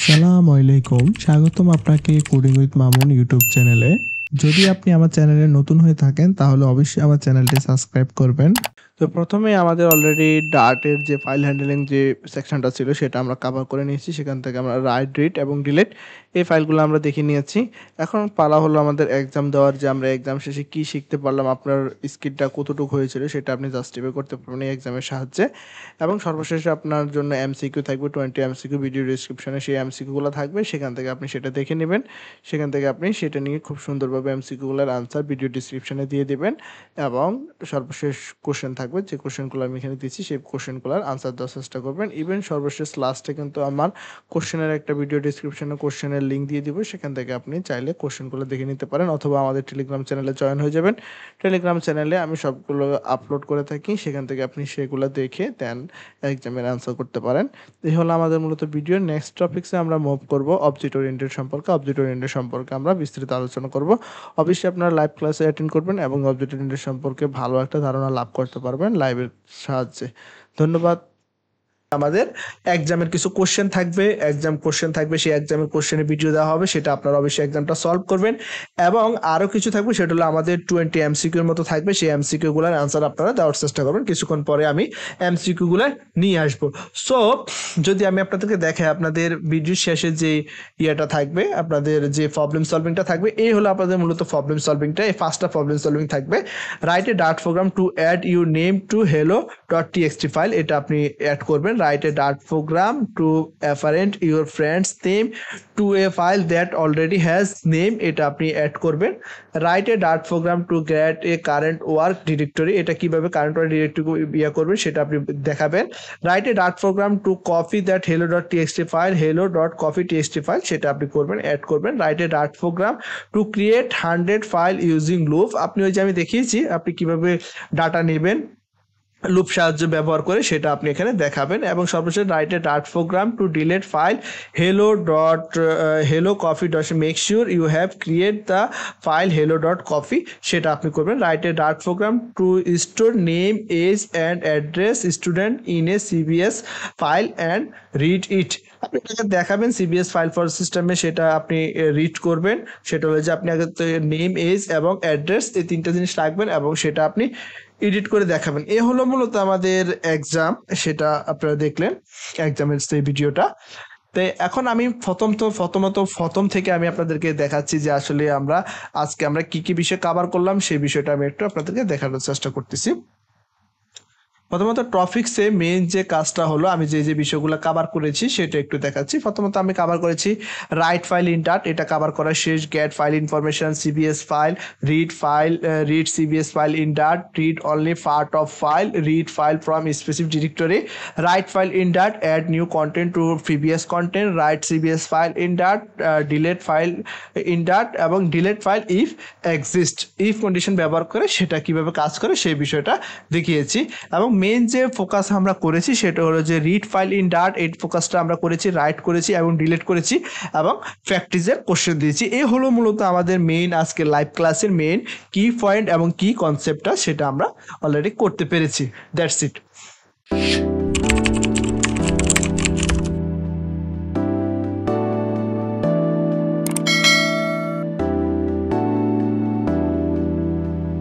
আসসালামু আলাইকুম, স্বাগতম আপনাকে কোডিং উইথ মামুন ইউটিউব চ্যানেলে। যদি আপনি আমার চ্যানেলে নতুন হয়ে থাকেন তাহলে অবশ্যই আমার চ্যানেলটি সাবস্ক্রাইব করবেন। তো প্রথমে আমাদের অলরেডি ডার্টের যে ফাইল হ্যান্ডলিং যে সেকশনটা ছিল সেটা আমরা কভার করে নিয়েছি। সেখান থেকে আমরা রাইট, রিড এবং ডিলিট এই ফাইলগুলো আমরা দেখে নিয়েছি। এখন পালা হলো আমাদের এক্সাম দেওয়ার, যে আমরা এক্সাম শেষে কী শিখতে পারলাম, আপনার স্কিলটা কতটুকু হয়েছিল সেটা আপনি জাস্টিফাই করতে পারবেন এই এক্সামের সাহায্যে। এবং সর্বশেষে আপনার জন্য এমসিকিউ থাকবে 20 এমসিকিউ, ভিডিও ডেসক্রিপশনে সেই এমসিকিউগুলো থাকবে, সেখান থেকে আপনি সেটা দেখে নেবেন। সেখান থেকে আপনি সেটা নিয়ে খুব সুন্দরভাবে এমসিকিউগুলোর আনসার ভিডিও ডেসক্রিপশনে দিয়ে দেবেন। এবং সর্বশেষ কোশ্চেন থাকবে, যে কোশ্চেনগুলো আমি এখানে দিচ্ছি সেই কোশ্চেনগুলোর আনসার দেওয়ার চেষ্টা করবেন। ইভেন সর্বশেষ লাস্টে কিন্তু আমার কোশ্চেনের একটা ভিডিও ডেসক্রিপশনে কোশ্চেনের লিঙ্ক দিয়ে দিব, সেখান থেকে আপনি চাইলে কোশ্চেনগুলো দেখে নিতে পারেন, অথবা আমাদের টেলিগ্রাম চ্যানেলে জয়েন হয়ে যাবেন। টেলিগ্রাম চ্যানেলে আমি সবগুলো আপলোড করে থাকি, সেখান থেকে আপনি সেগুলো দেখে দেন এক্সামের আনসার করতে পারেন। এই হলো আমাদের মূলত ভিডিও। নেক্সট টপিক্সে আমরা মুভ করব অবজেক্ট ওরিয়েন্টেড সম্পর্কে। অবজেক্ট ওরিয়েন্টেড সম্পর্কে আমরা বিস্তারিত আলোচনা করব। অবশ্যই আপনারা লাইভ ক্লাসে অ্যাটেন্ড করবেন এবং অবজেক্ট ওরিয়েন্টেড সম্পর্কে ভালো একটা ধারণা লাভ করতে পারবেন লাইভের সাহায্যে। ধন্যবাদ। আমাদের এক্সামের কিছু কোশ্চেন থাকবে, সেই এক্সামের কোশ্চেনের ভিডিও দেওয়া হবে, সেটা আপনারা অবশ্যই এক্সামটা সলভ করবেন। এবং আরও কিছু থাকবে, সেটা হলো আমাদের 20 এমসিকিউর মতো থাকবে, সেই এমসিকিউগুলোর আনসার আপনারা দেওয়ার চেষ্টা করবেন। কিছুক্ষণ পরে আমি এমসিকিউগুলো নিয়ে আসবো। সো যদি আমি আপনাদেরকে দেখাই, আপনাদের ভিডিওর শেষে যে ইয়েটা থাকবে, আপনাদের যে প্রবলেম সলভিংটা থাকবে, এই হলো আপনাদের মূলত প্রবলেম সলভিংটা। এই ফার্স্টটা প্রবলেম সলভিং থাকবে, write a Dart program to add your name to hello.txt file. এটা আপনি অ্যাড করবেন। Write a Dart program to apparent your friend's name to a file that already has name, এটা আপনি add করবেন। Write a Dart program to get a current work directory, এটা কিভাবে current work directory ইয়া করবেন সেটা আপনি দেখাবেন। Write a Dart program to copy that hello.txt file, hello.copy.txt file, সেটা আপনি করবেন, অ্যাড করবেন। Write a Dart program to create 100 file using loop, আপনি ওই যে আমি দেখিয়েছি আপনি কিভাবে ডাটা নেবেন লুপ সাহায্য ব্যবহার করে, সেটা আপনি এখানে দেখাবেন। এবং সর্বশেষ write a Dart program to delete file hello.copy. Make sure you have create the file hello.copy, সেটা আপনি করবেন। Write a Dart program to store name, age and address student in a সিবিএস ফাইল অ্যান্ড রিড ইট, আপনি এটাকে দেখাবেন CBS file for সিস্টেমে, সেটা আপনি রিড করবেন। সেটা হলো যে আপনি আগে নেম, এজ এবং অ্যাড্রেস এই তিনটা জিনিস রাখবেন এবং সেটা আপনি এডিট করে দেখাবেন। এ হলো মূলত আমাদের এক্সাম, সেটা আপনারা দেখলেন এক্সামের সেই ভিডিওটা। তো এখন আমি প্রথম থেকে আমি আপনাদেরকে দেখাচ্ছি যে আসলে আজকে আমরা কি কি বিষয় কভার করলাম, সেই বিষয়টা আমি একটু আপনাদেরকে দেখানোর চেষ্টা করতেছি। প্রথমত টপিক্সে মেইন যে কাজটা হলো, আমি যে বিষয়গুলো কভার করেছি সেটা একটু দেখাচ্ছি। প্রথমত আমি কভার করেছি রাইট ফাইল ইন ডাট, এটা কভার করা শেষ। Gate file information, CBS file, read CBS file in ডাট, read only part of file, read file from specific directory, right file in ডাট, add new content two previous content, right CBS file in ডাট, delete file in ডাট এবং delete file if exist, if condition ব্যবহার করে সেটা কিভাবে কাজ করে সেই বিষয়টা দেখিয়েছি। এবং মেইন যে ফোকাস আমরা করেছি সেটা হলো যে রিড ফাইল ইন ডাট, এই ফোকাসটা আমরা করেছি, রাইট করেছি এবং ডিলিট করেছি এবং প্র্যাকটিসের কোশ্চেন দিয়েছি। এই হলো মূলত আমাদের মেইন আজকে লাইভ ক্লাসের মেইন কি পয়েন্ট এবং কি কনসেপ্টটা, সেটা আমরা অলরেডি করতে পেরেছি। That's it.